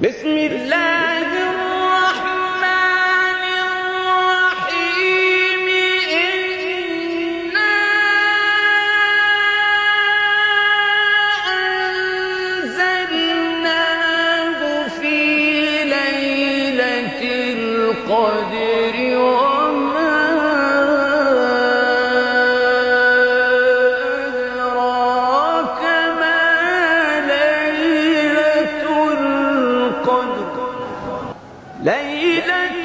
بسم الله الرحمن الرحيم إنا أنزلناه في ليلة القدر وما أدراك ما ليلة القدر ليلة